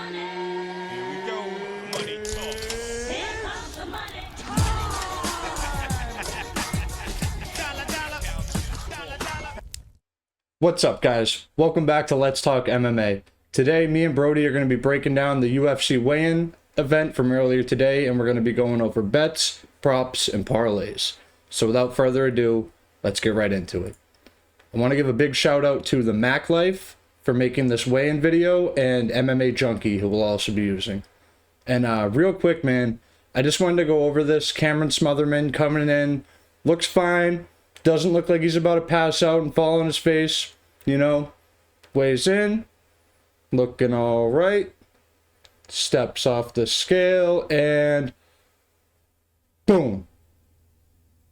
Here we go. Money talk. Here comes the money. What's up, guys? Welcome back to Let's Talk MMA. Today, me and Brody are going to be breaking down the UFC weigh-in event from earlier today, and we're going to be going over bets, props, and parlays. So without further ado, let's get right into it. I want to give a big shout out to the Mac Life for making this weigh-in video, and MMA Junkie, who will also be using. And real quick, man, I just wanted to go over this. Cameron Smotherman coming in, looks fine. Doesn't look like he's about to pass out and fall on his face, you know. Weighs in, looking all right. Steps off the scale, and boom.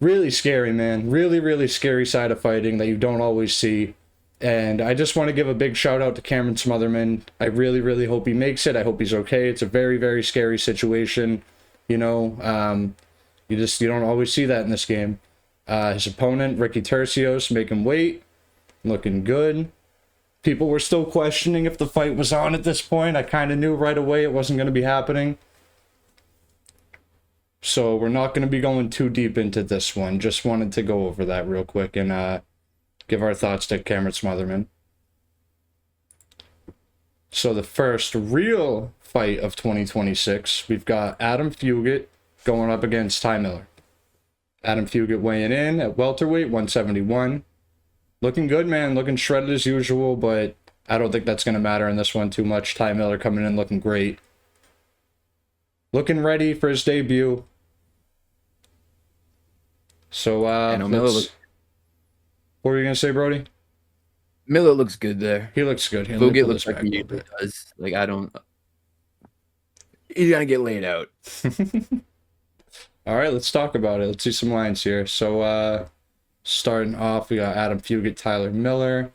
Really scary, man. Really, really scary side of fighting that you don't always see. And I just want to give a big shout out to Cameron Smotherman. I really, really hope he makes it. I hope he's okay. It's a very, very scary situation. You know, you don't always see that in this game. His opponent, Ricky Tercios, making weight, looking good. People were still questioning if the fight was on at this point. I kind of knew right away it wasn't going to be happening. So we're not going to be going too deep into this one. Just wanted to go over that real quick and give our thoughts to Cameron Smotherman. So the first real fight of 2026, we've got Adam Fugitt going up against Ty Miller. Adam Fugitt weighing in at welterweight, 171. Looking good, man. Looking shredded as usual, but I don't think that's going to matter in this one too much. Ty Miller coming in looking great. Looking ready for his debut. So, what were you going to say, Brody? Miller looks good there. He looks good. Fugitt looks like he usually does. Like, he's going to get laid out. All right, let's talk about it. Let's see some lines here. So, starting off, we got Adam Fugitt, Tyler Miller.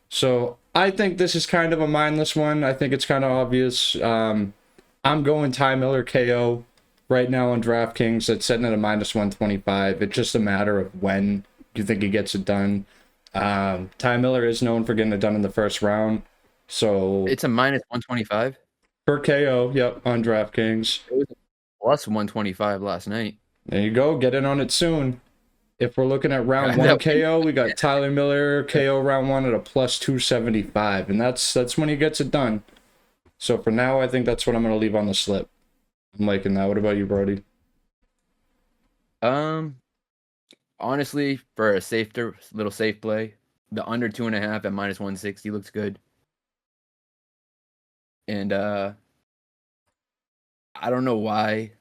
So, I think this is kind of a mindless one. I think it's kind of obvious. I'm going Ty Miller KO right now on DraftKings. It's sitting at a -125. It's just a matter of when you think he gets it done. Ty Miller is known for getting it done in the first round. So it's a -125? Per KO, yep, on DraftKings. It was plus 125 last night. There you go. Get in on it soon. If we're looking at round one KO, we got Tyler Miller KO round one at a +275, and that's when he gets it done. So for now, I think that's what I'm going to leave on the slip. I'm liking that. What about you, Brody? Honestly, for a little safe play, the under 2.5 at -160 looks good. And I don't know why,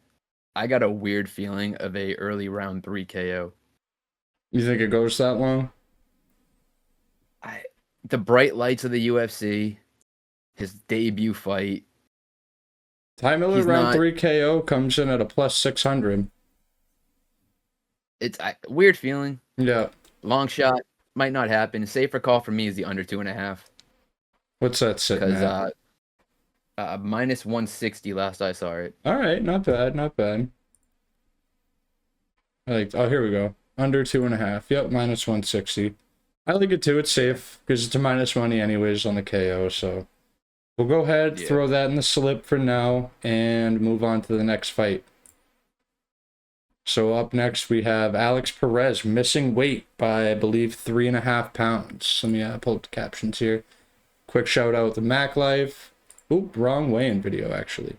I got a weird feeling of a early round 3 KO. You think it goes that long? The bright lights of the UFC, his debut fight. Ty Miller round 3 KO comes in at a +600. It's a weird feeling. Yeah. Long shot. Might not happen. Safer call for me is the under 2.5. What's that sitting at? -160 last I saw it. All right, not bad, not bad. Oh, here we go. Under 2.5. Yep, -160. I like it too. It's safe because it's a minus money anyways on the KO. So we'll go ahead, throw that in the slip for now, and move on to the next fight. So up next we have Alex Perez missing weight by, I believe, 3.5 pounds. Let me pull up the captions here. Quick shout out to Mac Life. Oop, wrong weigh-in video, actually.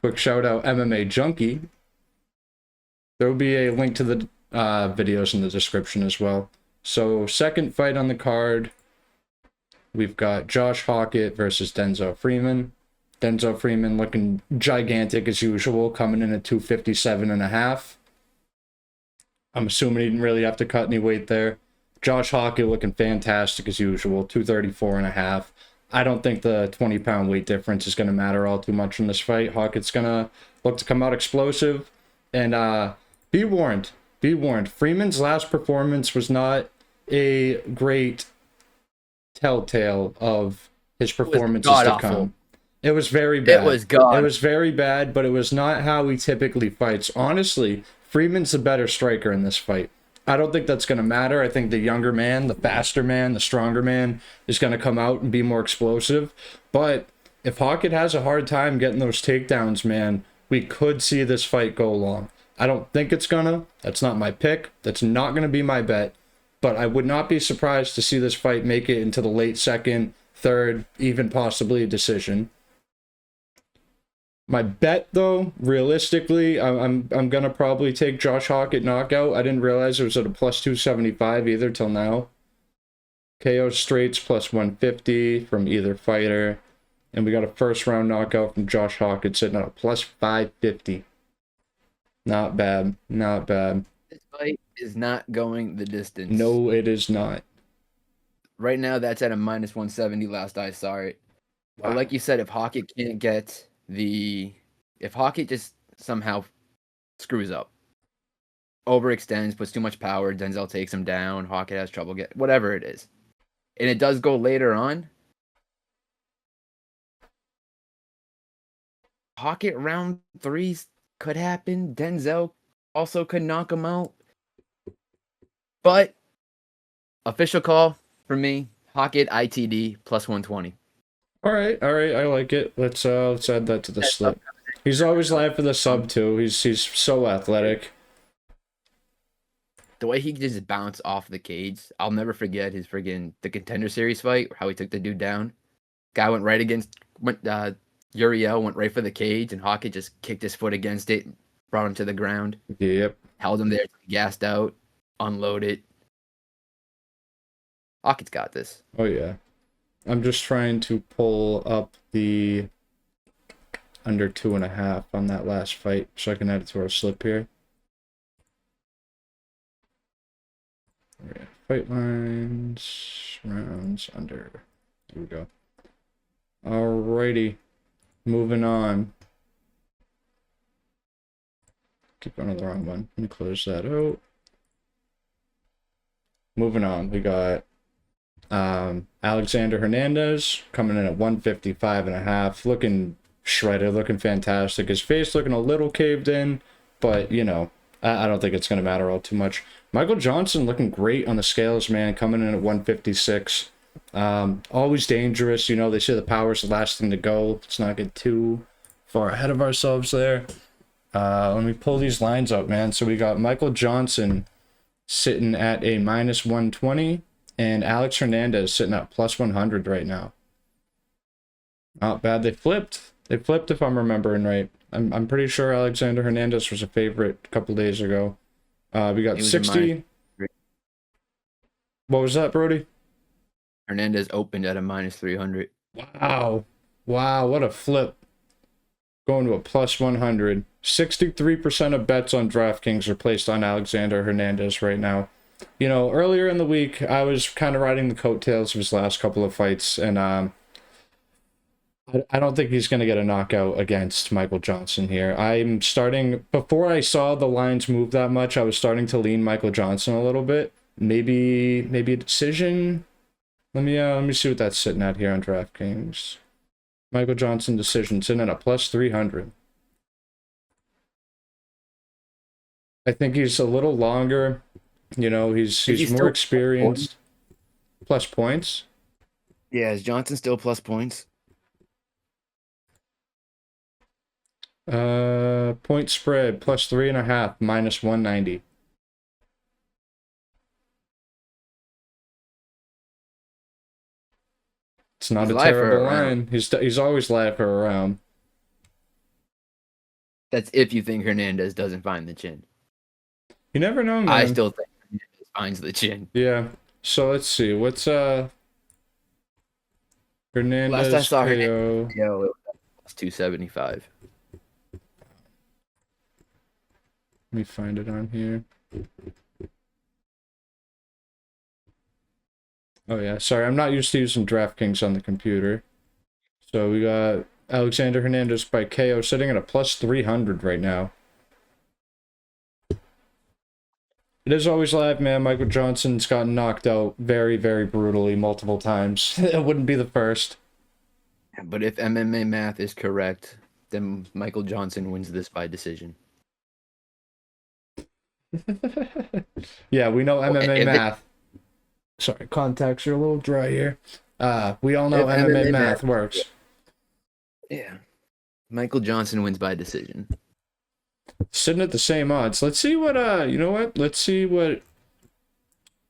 Quick shout out MMA Junkie. There will be a link to the videos in the description as well. So second fight on the card, we've got Josh Hokit versus Denzel Freeman. Denzel Freeman looking gigantic as usual, coming in at 257.5. I'm assuming he didn't really have to cut any weight there. Josh Hokit looking fantastic as usual, 234.5. I don't think the 20-pound weight difference is going to matter all too much in this fight. Hokit's going to look to come out explosive. And be warned. Be warned. Freeman's last performance was not a great telltale of his performances to come. It was very bad. It was God. It was very bad, but it was not how he typically fights. Honestly, Freeman's the better striker in this fight. I don't think that's going to matter. I think the younger man, the faster man, the stronger man is going to come out and be more explosive. But if Hokit has a hard time getting those takedowns, man, we could see this fight go long. I don't think it's gonna. That's not my pick. That's not gonna be my bet. But I would not be surprised to see this fight make it into the late second, third, even possibly a decision. My bet, though, realistically, I'm gonna probably take Josh Hokit knockout. I didn't realize it was at a plus 275 either till now. KO straights plus 150 from either fighter. And we got a first round knockout from Josh Hokit sitting at a plus 550. Not bad. Not bad. This fight is not going the distance. No, it is not. Right now, that's at a minus 170 last I saw it. Wow. But like you said, if Hokit can't get if Hokit just somehow screws up, overextends, puts too much power, Denzel takes him down, Hokit has trouble whatever it is. And it does go later on. Hokit round 3 could happen. Denzel also could knock him out. But official call for me, Hokit ITD plus 120. All right, I like it. Let's add that to the slip. He's always live for the sub too. He's so athletic. The way he just bounced off the cage, I'll never forget the Contender Series fight, how he took the dude down. Guy went right against Uriel, went right for the cage, and Hokit just kicked his foot against it, brought him to the ground. Yep. Held him there, gassed out, unloaded. Hokit's got this. Oh yeah. I'm just trying to pull up the under 2.5 on that last fight so I can add it to our slip here. Fight lines, rounds, under. There we go. Alrighty. Moving on. Keep going on the wrong one. Let me close that out. Moving on. We got Alexander Hernandez coming in at 155.5, looking shredded, looking fantastic. His face looking a little caved in, but you know, I don't think it's going to matter all too much. M.Johnson looking great on the scales, man, coming in at 156. Always dangerous, you know, they say the power's the last thing to go. Let's not get too far ahead of ourselves there. Let me pull these lines up, man. So we got M.Johnson sitting at a minus 120. And Alex Hernandez sitting at plus 100 right now. Not bad. They flipped. If I'm remembering right. I'm pretty sure Alexander Hernandez was a favorite a couple days ago. We got 60. What was that, Brody? Hernandez opened at a minus 300. Wow. What a flip. Going to a plus 100. 63% of bets on DraftKings are placed on Alexander Hernandez right now. You know, earlier in the week, I was kind of riding the coattails of his last couple of fights, and I don't think he's going to get a knockout against M.Johnson here. I'm starting, before I saw the lines move that much, I was starting to lean M.Johnson a little bit. Maybe a decision. Let me see what that's sitting at here on DraftKings. M.Johnson decision sitting at a plus 300. I think he's a little longer. You know, he's more experienced. Plus points? Yeah, is Johnson still plus points? Point spread, plus 3.5, minus 190. It's not a terrible line. He's always live for around. That's if you think Hernandez doesn't find the chin. You never know, man. I still think Hernandez finds the chin. Yeah. So let's see. What's Hernandez? Last I saw KO. Hernandez, it was plus 275. Let me find it on here. Oh yeah, sorry, I'm not used to using DraftKings on the computer. So we got Alexander Hernandez by KO sitting at a plus 300 right now. It is always live, man. M.Johnson's gotten knocked out very, very brutally multiple times. It wouldn't be the first. But if MMA math is correct, then M.Johnson wins this by decision. Yeah, we know MMA math. Sorry, contacts are a little dry here. We all know MMA math works. Yeah. Michael Johnson wins by decision. Sitting at the same odds. Let's see what you know what? Let's see what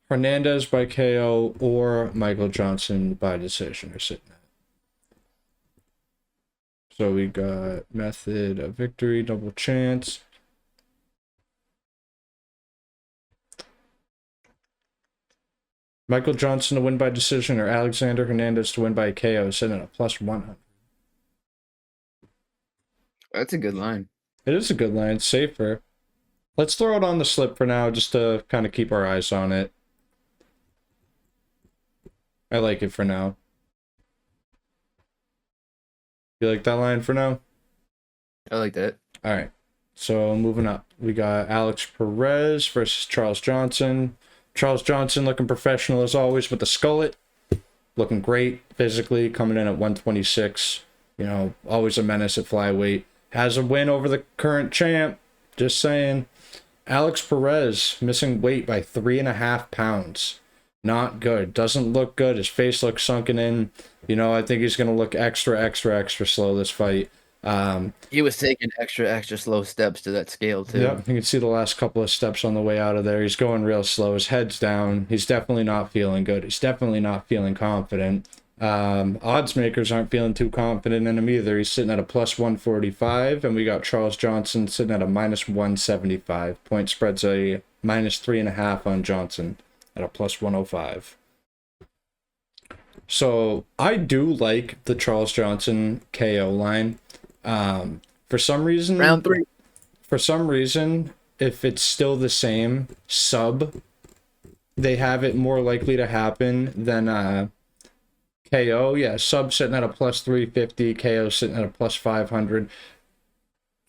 Hernandez by KO or Michael Johnson by decision are sitting at. So we got method of victory, double chance. Michael Johnson to win by decision or Alexander Hernandez to win by KO sitting at a plus 100. That's a good line. It is a good line. It's safer. Let's throw it on the slip for now just to kind of keep our eyes on it. I like it for now. You like that line for now? I like that. All right. So moving up, we got Alex Perez versus Charles Johnson. Charles Johnson looking professional as always with the skullet. Looking great physically, coming in at 126. You know, always a menace at flyweight. Has a win over the current champ. Just saying. Alex Perez missing weight by 3.5 pounds. Not good. Doesn't look good. His face looks sunken in. You know, I think he's going to look extra slow this fight. He was taking extra slow steps to that scale, too. Yeah, you can see the last couple of steps on the way out of there. He's going real slow. His head's down. He's definitely not feeling good. He's definitely not feeling confident. Odds makers aren't feeling too confident in him either. He's sitting at a plus 145, and we got Charles Johnson sitting at a minus 175. Point spread's a minus 3.5 on Johnson at a plus 105. So I do like the Charles Johnson KO line. For some reason, Round 3. For some reason, if it's still the same sub, they have it more likely to happen than KO. Yeah, sub sitting at a plus 350, KO sitting at a plus 500.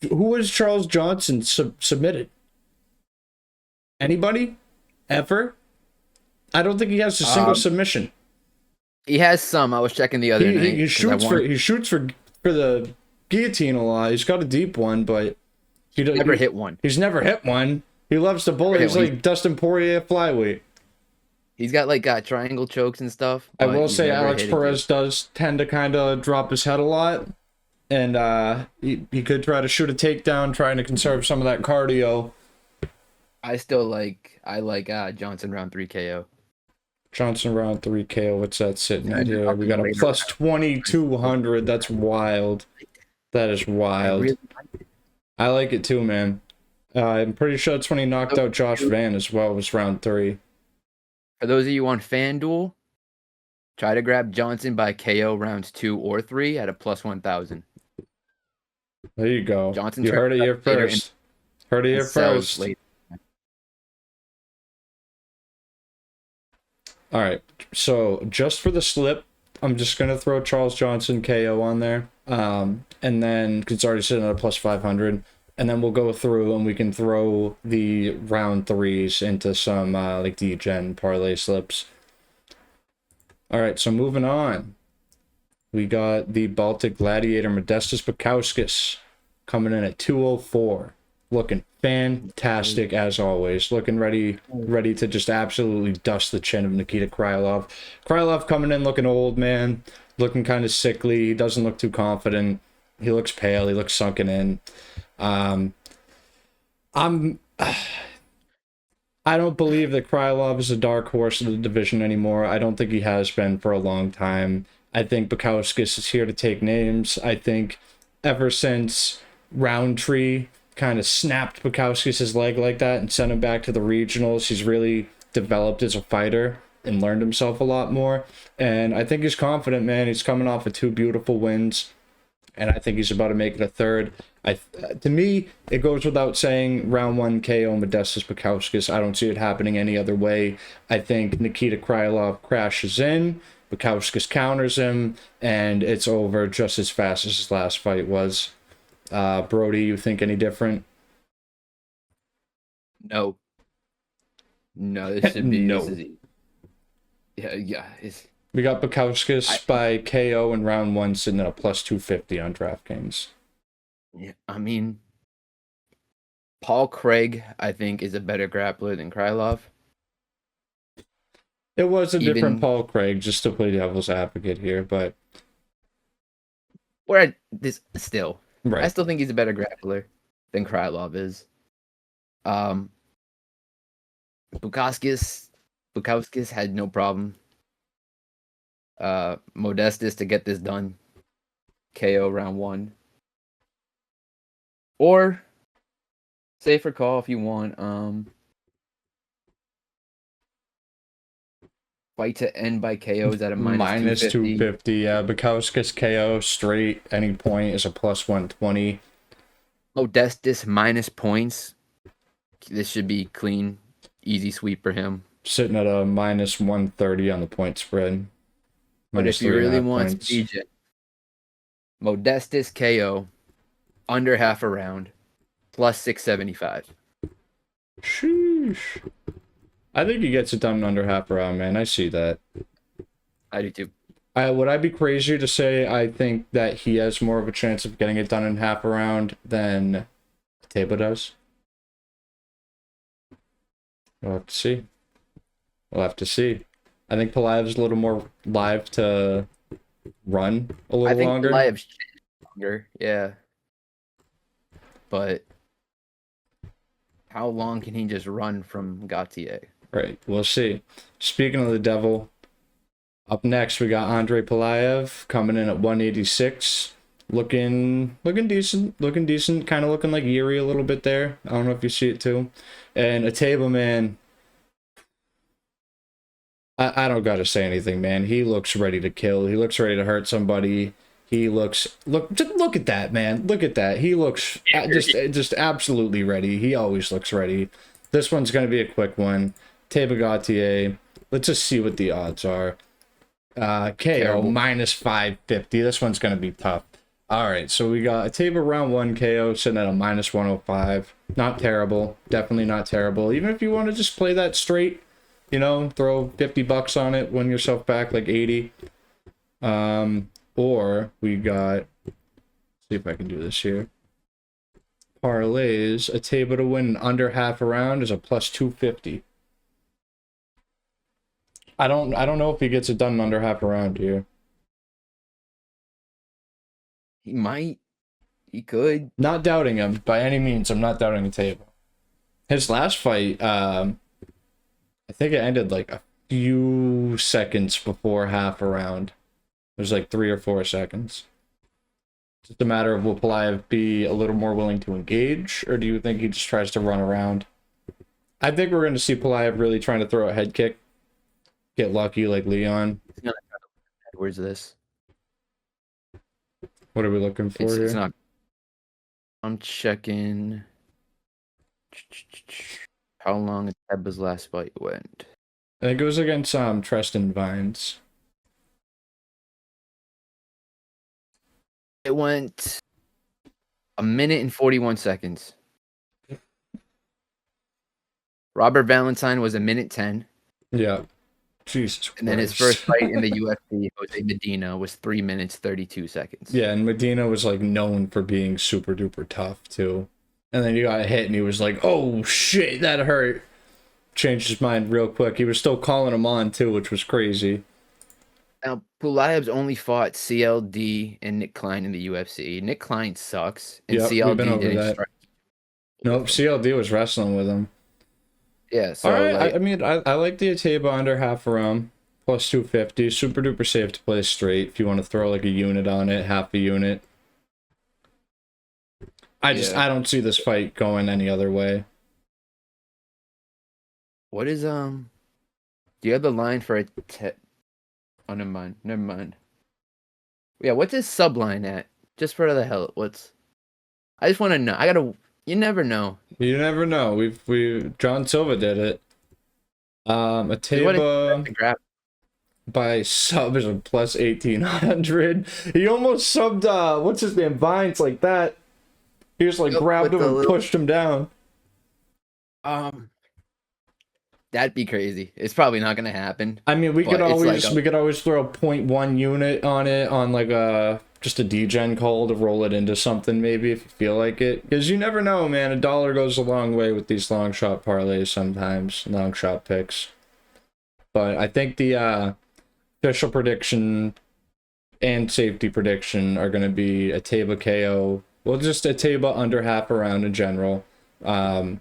Who has Charles Johnson submitted? Anybody? Ever? I don't think he has a single submission. He has some. I was checking the other night. He shoots for the guillotine a lot. He's got a deep one, but he never hit one. He's never hit one. He loves to bully. He's like Dustin Poirier flyweight. He's got triangle chokes and stuff. I will say Alex Perez does tend to kind of drop his head a lot, and he could try to shoot a takedown, trying to conserve some of that cardio. I like Johnson round 3 KO. Johnson round 3 KO. What's that sitting at here? We got a plus 2,200. That's wild. That is wild. I like it too, man. I'm pretty sure that's when he knocked out Josh Van as well. It was round 3. For those of you on FanDuel, try to grab Johnson by KO rounds 2 or 3 at a plus 1,000. There you go. Johnson, you heard it here first. Heard it here first. All right. So just for the slip, I'm just going to throw Charles Johnson KO on there. And then, because it's already sitting at a plus 500. And then we'll go through and we can throw the round 3s into some like D-Gen parlay slips. All right, so moving on. We got the Baltic Gladiator Modestas Bukauskas coming in at 204. Looking fantastic as always. Looking ready to just absolutely dust the chin of Nikita Krylov. Krylov coming in looking old, man. Looking kind of sickly. He doesn't look too confident. He looks pale. He looks sunken in. I don't believe that Krylov is a dark horse of the division anymore. I don't think he has been for a long time. I think Bukauskas is here to take names. I think ever since Roundtree kind of snapped Bukauskas' leg like that and sent him back to the regionals, he's really developed as a fighter and learned himself a lot more. And I think he's confident, man. He's coming off of 2 beautiful wins. And I think he's about to make it a third. To me, it goes without saying, round 1 KO Modestas Bukauskas. I don't see it happening any other way. I think Nikita Krylov crashes in, Bukauskas counters him, and it's over just as fast as his last fight was. Brody, you think any different? No, this should be. No. Yeah. We got Bukauskas by KO in round 1 sitting at a plus 250 on DraftKings. Yeah, I mean, Paul Craig, I think, is a better grappler than Krylov. It was a different Paul Craig, just to play devil's advocate here, but this still. Right. I still think he's a better grappler than Krylov is. Bukauskas had no problem. Modestus to get this done. KO round 1. Or safer call if you want. Fight to end by KOs at a minus 250. Yeah, Bukauskas KO straight any point is a plus 120. Modestus minus points. This should be clean, easy sweep for him. Sitting at a minus 130 on the point spread. But Minus if you really 3.5 want points. Fugitt, Modestus KO under half a round plus 675. Sheesh. I think he gets it done in under half a round, man. I see that. I do too. Would I be crazy to say I think that he has more of a chance of getting it done in half a round than Table does? We'll have to see. We'll have to see. I think Pulyaev's a little more live to run a little longer. I think Pulyaev's longer, yeah. But how long can he just run from Gautier? Right, we'll see. Speaking of the devil, up next we got Andre Pulyaev coming in at 186. Looking decent, kind of looking like Yuri a little bit there. I don't know if you see it too. And a table man, I don't gotta say anything, man. He looks ready to kill. He looks ready to hurt somebody. Just look at that, man. Look at that. He looks just absolutely ready. He always looks ready. This one's gonna be a quick one. Gautier. Let's just see what the odds are. KO Terrible. minus 550. This one's gonna be tough. All right, so we got a table round 1 KO sitting at a minus 105. Not terrible. Definitely not terrible. Even if you want to just play that straight, you know, throw $50 on it, win yourself back like 80. Or we got, see if I can do this here. Parlays, a table to win in under half a round is a plus 250. I don't know if he gets it done in under half a round here. He might. He could. Not doubting him by any means. I'm not doubting the table. His last fight, I think it ended like a few seconds before half a round. It was like 3 or 4 seconds. It's just a matter of will Pulyaev be a little more willing to engage, or do you think he just tries to run around? I think we're going to see Pulyaev really trying to throw a head kick, get lucky like Leon. Where's this? What are we looking for here? It's not. I'm checking. How long Teba's last fight went? I think it was against Tristan Vines. It went 1 minute and 41 seconds. Robert Valentine was 1:10. Yeah. Jesus And then his Christ. first fight in the UFC, Jose Medina, was 3 minutes 32 seconds. Yeah, and Medina was like known for being super duper tough too. And then he got hit and he was like, oh shit, that hurt. Changed his mind real quick. He was still calling him on too, which was crazy. Now, Pulyaev's only fought CLD and Nick Klein in the UFC. Nick Klein sucks, and Yep, we've CLD been over didn't that. strike. Nope, CLD was wrestling with him. Yeah, so All right, like, I mean, I like the Ateba under half a round, plus 250. Super duper safe to play straight if you want to throw like a unit on it, half a unit. I don't see this fight going any other way. what is do you have the line for a oh, never mind. Yeah, what's his sub line at? Just for the hell, I just want to know. You never know. You never know. We John Silva did it. Ateba by sub is a plus 1800. He almost subbed what's his name, Vines, like that. He just like grabbed him and pushed him down. That'd be crazy. It's probably not gonna happen. I mean, we could But it's always throw a 0.1 unit on it on like just a degen call to roll it into something maybe if you feel like it, because you never know, man. $1 goes a long way with these long shot parlays sometimes, long shot picks. But I think the official prediction and safety prediction are going to be a Taba KO. Well, just a Taba under half a round in general. And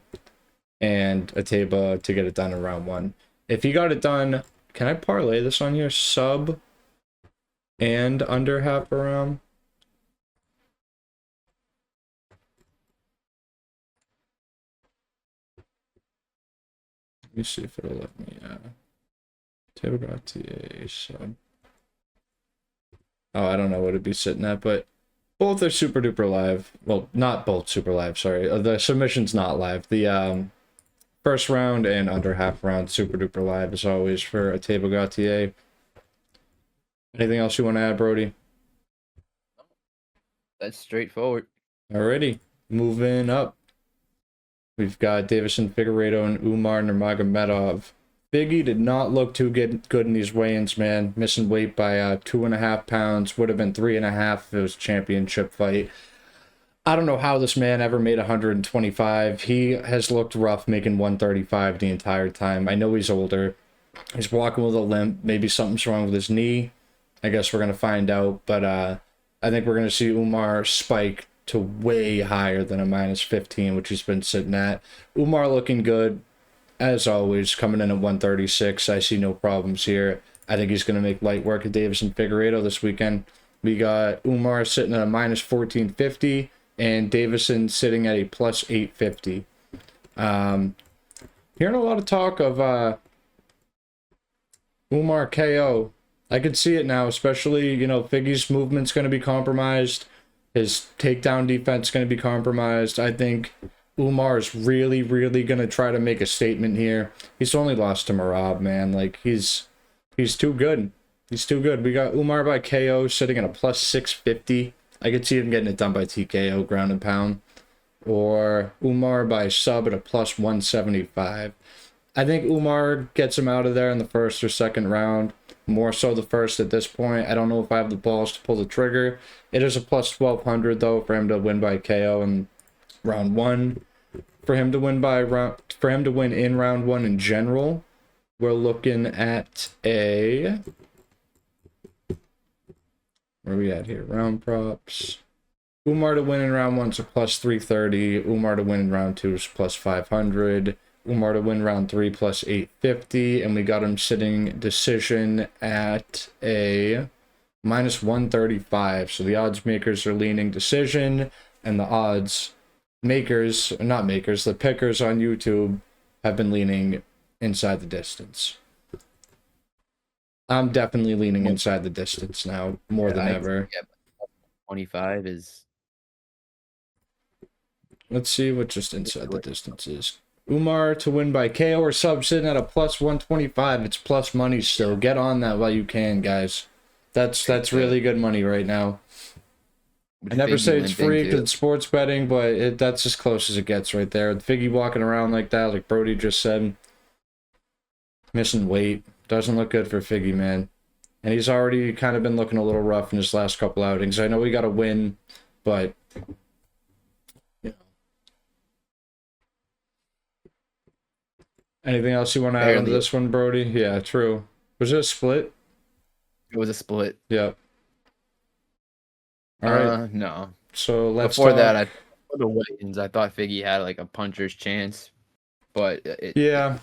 a Taba to get it done in round 1. If he got it done, can I parlay this on here? Sub and under half a round? Let me see if it'll let me. Taba Gautier sub. Oh, I don't know what it'd be sitting at, but both are super duper live. Well, not both super live, sorry. The submission's not live. The first round and under half round super duper live as always for a Taba Gautier. Anything else you want to add, Brody? That's straightforward. Alrighty, moving up. We've got Davison Figueiredo and Umar Nurmagomedov. Figgy did not look too good in these weigh-ins, man. Missing weight by 2.5 pounds. Would have been 3.5 if it was a championship fight. I don't know how this man ever made 125. He has looked rough making 135 the entire time. I know he's older. He's walking with a limp. Maybe something's wrong with his knee. I guess we're going to find out. But I think we're going to see Umar spike to way higher than a -15, which he's been sitting at. Umar looking good. As always, coming in at 136, I see no problems here. I think he's going to make light work of Davison Figueiredo this weekend. We got Umar sitting at a -1450 and Davison sitting at a +850. Hearing a lot of talk of Umar KO. I can see it now, especially, Figgy's movement's going to be compromised. His takedown defense is going to be compromised. I think Umar is really, really going to try to make a statement here. He's only lost to Merab, man. Like, he's too good. He's too good. We got Umar by KO sitting at a +650. I could see him getting it done by TKO, ground and pound. Or Umar by sub at a +175. I think Umar gets him out of there in the first or second round. More so the first at this point. I don't know if I have the balls to pull the trigger. It is a +1200, though, for him to win by KO in round 1. For him to win in round 1 in general, we're looking at a, where are we at here? Round props. Umar to win in round 1 is a +330. Umar to win in round 2 is +500. Umar to win round 3 +850. And we got him sitting decision at a -135. So the odds makers are leaning decision, and the odds makers, not makers, the pickers on YouTube have been leaning inside the distance. I'm definitely leaning inside the distance now, more than ever. 25 is... Let's see what just inside the distance is. Umar to win by KO or sub sitting at a +125. It's plus money still. Get on that while you can, guys. That's really good money right now. I never say it's free because it's sports betting, but that's as close as it gets right there. Figgy walking around like that, like Brody just said, missing weight. Doesn't look good for Figgy, man. And he's already kind of been looking a little rough in his last couple outings. I know he got a win, but... Anything else you want to add on this one, Brody? Yeah, true. Was it a split? It was a split. Yep. All right. No. So let's Before that, for the weigh-ins, I thought Figgy had like a puncher's chance, but it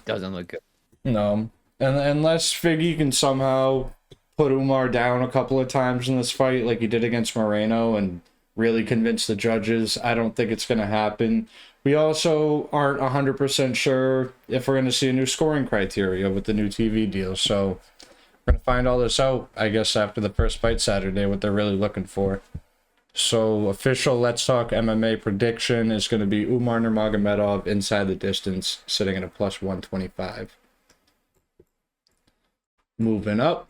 doesn't look good. No. And unless Figgy can somehow put Umar down a couple of times in this fight like he did against Moreno and really convince the judges, I don't think it's going to happen. We also aren't 100% sure if we're going to see a new scoring criteria with the new TV deal. So we're going to find all this out, I guess, after the first fight Saturday, what they're really looking for. So official Let's Talk MMA prediction is going to be Umar Nurmagomedov inside the distance, sitting at a +125. Moving up.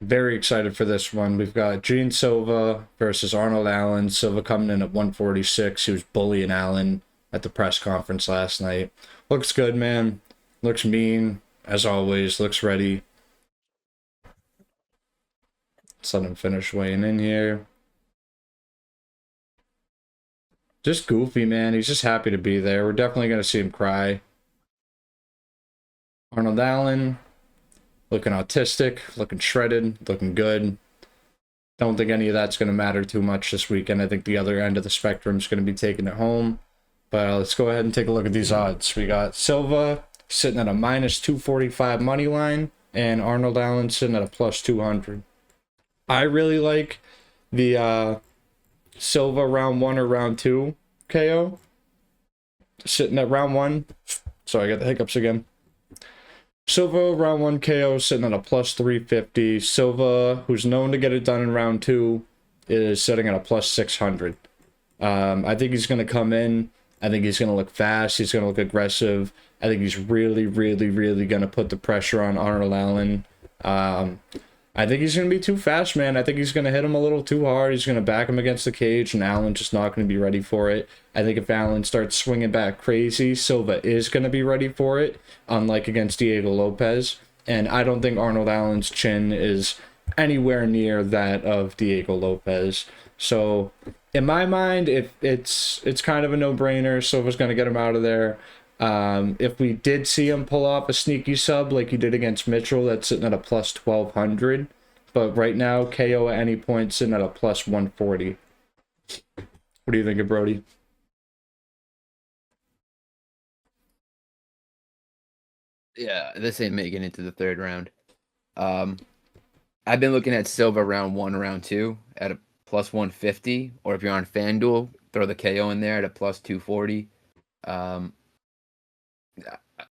Very excited for this one. We've got Gene Silva versus Arnold Allen. Silva coming in at 146. He was bullying Allen at the press conference last night. Looks good, man. Looks mean, as always. Looks ready. Let's let him finish weighing in here. Just goofy, man. He's just happy to be there. We're definitely going to see him cry. Arnold Allen. looking autistic, looking shredded, looking good. Don't think any of that's going to matter too much this weekend. I think the other end of the spectrum is going to be taking it home. But let's go ahead and take a look at these odds. We got Silva sitting at a minus 245 money line and Arnold Allen sitting at a plus 200. I really like the Silva round 1 or round 2 KO. Sitting at round 1. Sorry, I got the hiccups again. Silva round 1 KO sitting at a plus 350. Silva, who's known to get it done in round 2, is sitting at a plus 600. I think he's going to come in. I think he's going to look fast. He's going to look aggressive. I think he's really, really, really going to put the pressure on Arnold Allen. I think he's going to be too fast, man. I think he's going to hit him a little too hard. He's going to back him against the cage, and Allen's just not going to be ready for it. I think if Allen starts swinging back crazy, Silva is going to be ready for it, unlike against Diego Lopez. And I don't think Arnold Allen's chin is anywhere near that of Diego Lopez. So, in my mind, it's kind of a no-brainer. Silva's going to get him out of there. If we did see him pull off a sneaky sub like he did against Mitchell, that's sitting at a plus 1200. But right now, KO at any point sitting at a plus 140. What do you think of Brody? Yeah, this ain't making it to the third round. I've been looking at Silva round 1, round 2 at a plus 150, or if you're on FanDuel, throw the KO in there at a plus 240. I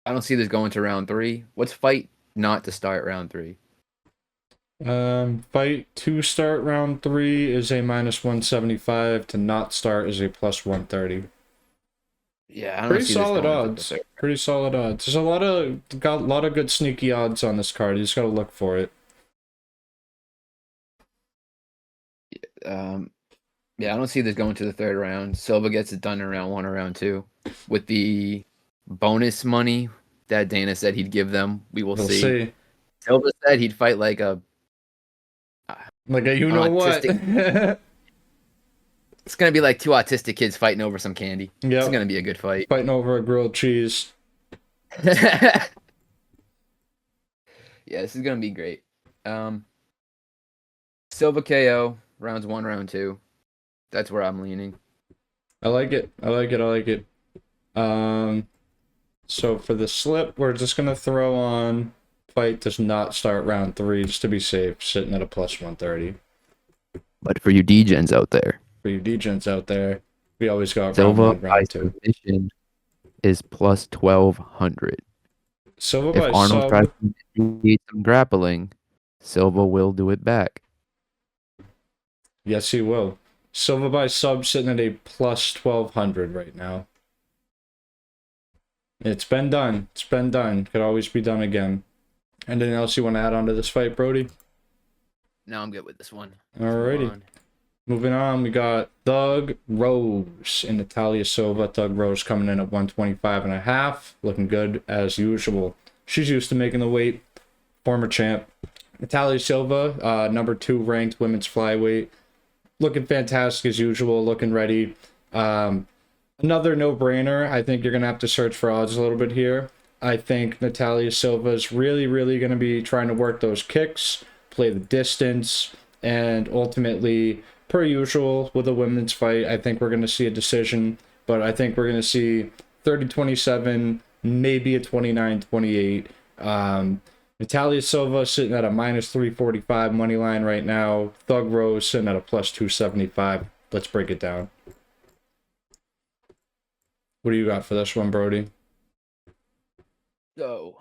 don't see this going to round 3. What's fight not to start round 3? Fight to start round 3 is a minus 175. To not start is a plus 130. Yeah, I don't Pretty see this solid going to the odds. third. Pretty solid odds. There's a lot of good sneaky odds on this card. You just gotta look for it. Yeah, I don't see this going to the third round. Silva gets it done in round 1 or round 2 with the bonus money that Dana said he'd give them. We'll see. Silva said he'd fight like a you know what. It's gonna be like two autistic kids fighting over some candy. Yeah, it's gonna be a good fight. Fighting over a grilled cheese. Yeah, this is gonna be great. Silva KO rounds 1, round 2. That's where I'm leaning. I like it. So for the slip, we're just gonna throw on fight does not start round 3 just to be safe, sitting at a plus 130. But for you D-gens out there, we always got Silva round 1, by round 2. submission is plus 1200. Silva If by Arnold sub. tries to initiate some grappling, Silva will do it back. Yes, he will. Silva by sub sitting at a plus 1200 right now. It's been done. Could always be done again. Anything else you want to add on to this fight, Brody? No, I'm good with this one. Alrighty. Moving on, we got Thug Rose and Natalia Silva. Thug Rose coming in at 125.5. Looking good as usual. She's used to making the weight. Former champ. Natalia Silva, number 2 ranked women's flyweight. Looking fantastic as usual. Looking ready. Another no-brainer. I think you're going to have to search for odds a little bit here. I think Natalia Silva is really, really going to be trying to work those kicks, play the distance, and ultimately, per usual with a women's fight, I think we're going to see a decision, but I think we're going to see 30-27, maybe a 29-28. Natalia Silva sitting at a minus 345 money line right now. Thug Rose sitting at a plus 275. Let's break it down. What do you got for this one, Brody? So,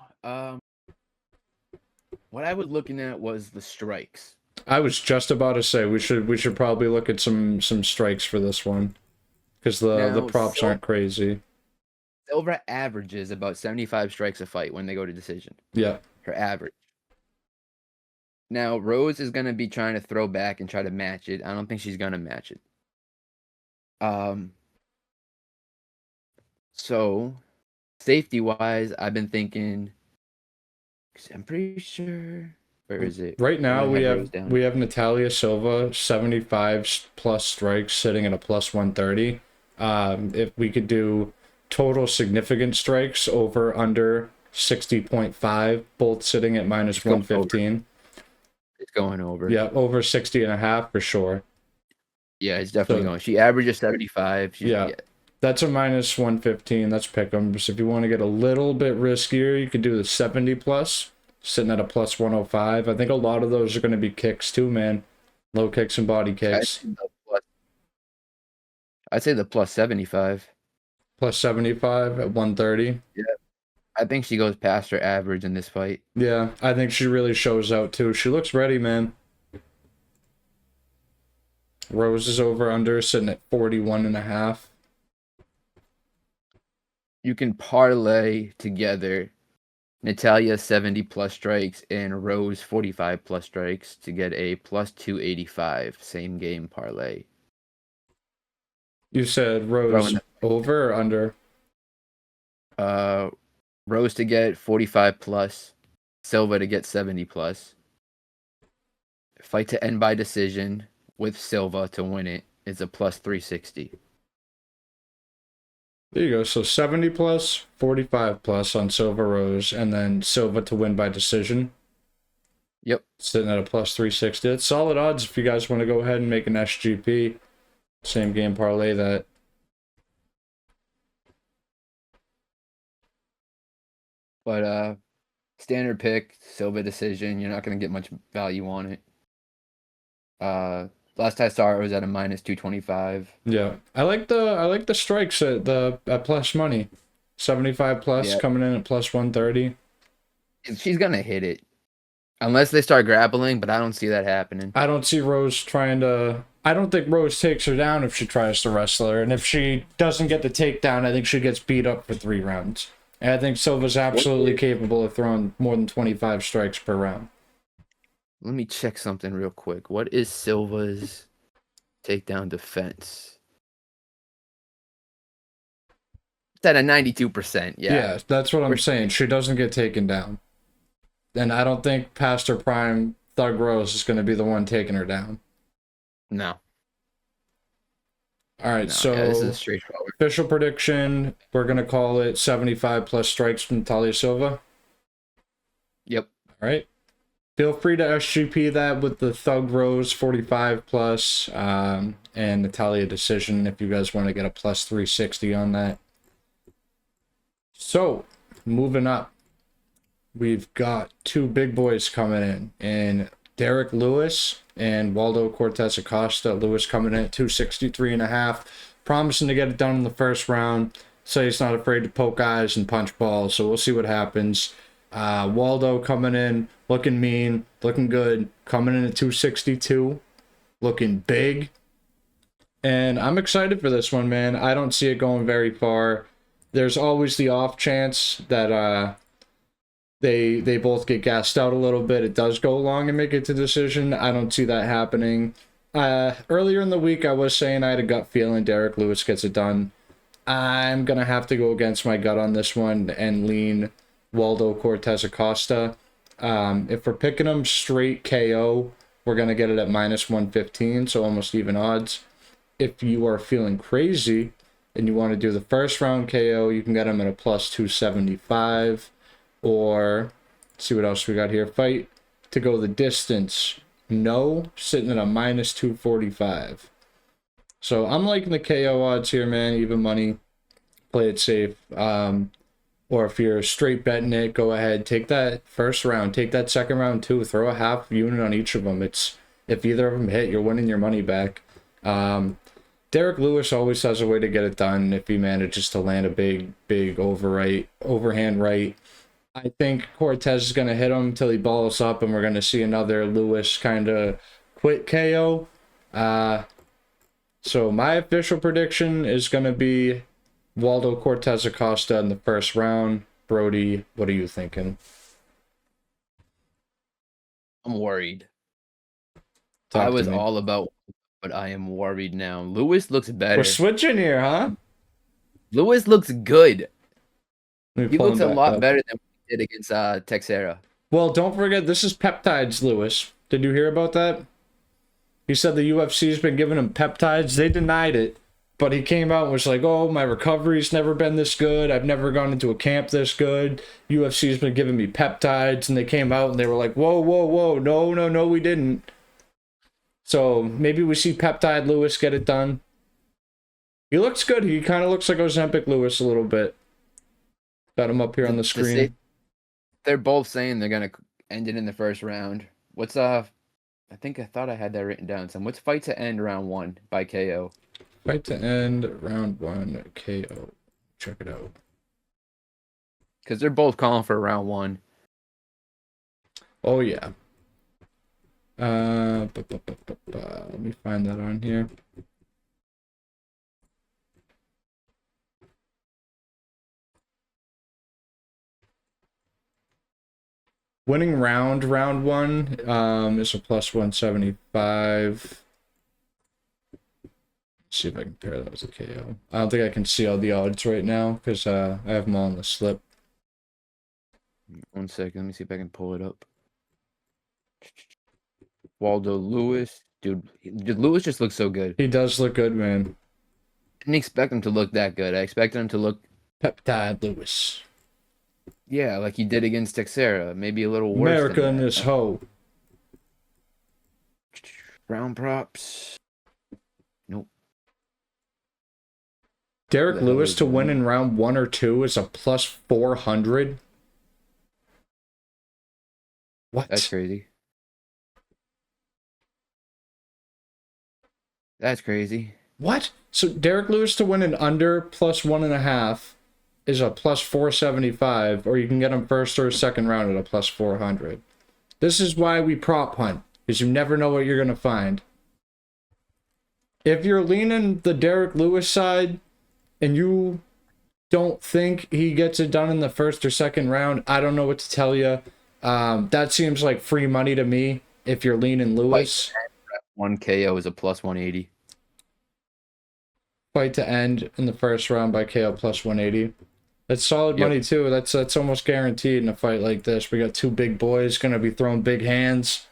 what I was looking at was the strikes. I was just about to say we should probably look at some strikes for this one, because the props aren't crazy. Silva averages about 75 strikes a fight when they go to decision. Yeah, her average. Now Rose is gonna be trying to throw back and try to match it. I don't think she's gonna match it. So safety wise, I've been thinking. I'm pretty sure. Where is it? Right now we have Natalia Silva 75 plus strikes sitting at a plus 130. If we could do total significant strikes over under 60.5, both sitting at minus 115. It's going over. Yeah, over 60.5 for sure. Yeah, it's definitely So- going. She averages 75. Yeah. That's a minus 115. That's pick'em. So if you want to get a little bit riskier, you could do the 70 plus, sitting at a plus 105. I think a lot of those are going to be kicks too, man. Low kicks and body kicks. I'd say the plus 75. Plus 75 at 130. I think she goes past her average in this fight. Yeah, I think she really shows out too. She looks ready, man. Rose is over under, sitting at 41.5. You can parlay together Natalia 70 plus strikes and Rose 45 plus strikes to get a plus 285 same game parlay. You said Rose over or under? Rose to get 45 plus, Silva to get 70 plus. Fight to end by decision with Silva to win it is a plus 360. There you go. So 70 plus, 45 plus on Silva Rose, and then Silva to win by decision. Yep. Sitting at a plus 360. It's solid odds if you guys want to go ahead and make an SGP. Same game parlay that. But standard pick, Silva decision. You're not going to get much value on it. Last I saw it was at a minus 225. Yeah, I like the strikes at plus money, 75 plus coming in at plus 130. She's gonna hit it, unless they start grappling. But I don't see that happening. I don't see Rose trying to. I don't think Rose takes her down if she tries to wrestle her, and if she doesn't get the takedown, I think she gets beat up for 3 rounds. And I think Silva's absolutely capable of throwing more than 25 strikes per round. Let me check something real quick. What is Silva's takedown defense? It's at a 92%. Yeah, that's what I'm saying. She doesn't get taken down. And I don't think past her prime, Thug Rose is going to be the one taking her down. No. All right, so this is straightforward. Official prediction, we're going to call it 75 plus strikes from Natalia Silva. Yep. All right. Feel free to SGP that with the Thug Rose 45 plus, and Natalia decision if you guys want to get a plus 360 on that. So, moving up, we've got 2 big boys coming in, and Derek Lewis and Waldo Cortez Acosta. Lewis coming in at 263.5, promising to get it done in the first round. So he's not afraid to poke eyes and punch balls, so we'll see what happens. Waldo coming in, looking mean, looking good, coming in at 262, looking big. And I'm excited for this one, man. I don't see it going very far. There's always the off chance that they both get gassed out a little bit. It does go long and make it to decision. I don't see that happening. Earlier in the week, I was saying I had a gut feeling Derek Lewis gets it done. I'm going to have to go against my gut on this one and lean Waldo Cortez Acosta. If we're picking them straight KO, we're going to get it at minus 115, so almost even odds. If you are feeling crazy and you want to do the first round KO, you can get them at a plus 275. Or, let's see what else we got here. Fight to go the distance. No, sitting at a minus 245. So I'm liking the KO odds here, man. Even money. Play it safe. Or if you're straight betting it, go ahead. Take that first round. Take that second round too. Throw a half unit on each of them. If either of them hit, you're winning your money back. Derek Lewis always has a way to get it done if he manages to land a big overhand right. I think Cortez is going to hit him until he balls up, and we're going to see another Lewis kind of quick KO. So my official prediction is going to be Waldo Cortez Acosta in the first round. Brody, what are you thinking? I'm worried. I was all about, but I am worried now. Lewis looks better. We're switching here, huh? Lewis looks good. He looks a lot better than he did against Texera. Well, don't forget, this is peptides, Lewis. Did you hear about that? He said the UFC's been giving him peptides. They denied it, But he came out and was like, oh, my recovery's never been this good. I've never gone into a camp this good. UFC's been giving me peptides. And they came out and they were like, whoa, whoa, whoa. No, we didn't. So maybe we see Peptide Lewis get it done. He looks good. He kind of looks like Ozempic Lewis a little bit. Got him up here on the screen. They're both saying they're going to end it in the first round. What's I thought I had that written down. What's fight to end round 1 by KO? Fight to end round 1 KO. Check it out. Because they're both calling for round 1. Oh yeah. Let me find that on here. Winning round 1 is a plus 175. See if I can pair that with a KO. I don't think I can see all the odds right now because I have them all on the slip. 1 second, let me see if I can pull it up. Waldo Lewis, dude, Lewis just looks so good. He does look good, man. Didn't expect him to look that good. I expected him to look Peptide Lewis. Yeah, like he did against Texera, maybe a little worse. America in this hoe. Round props. Nope. Derek Lewis to win in round 1 or 2 is a plus 400. What? That's crazy. That's crazy. What? So Derek Lewis to win an under plus 1.5 is a plus 475, or you can get him first or second round at a plus 400. This is why we prop hunt, because you never know what you're going to find. If you're leaning the Derek Lewis side and you don't think he gets it done in the first or second round, I don't know what to tell you. That seems like free money to me if you're leaning Lewis. 1 KO is a plus 180. Fight to end in the first round by KO plus 180. That's solid money too. That's almost guaranteed in a fight like this. We got 2 big boys gonna be throwing big hands.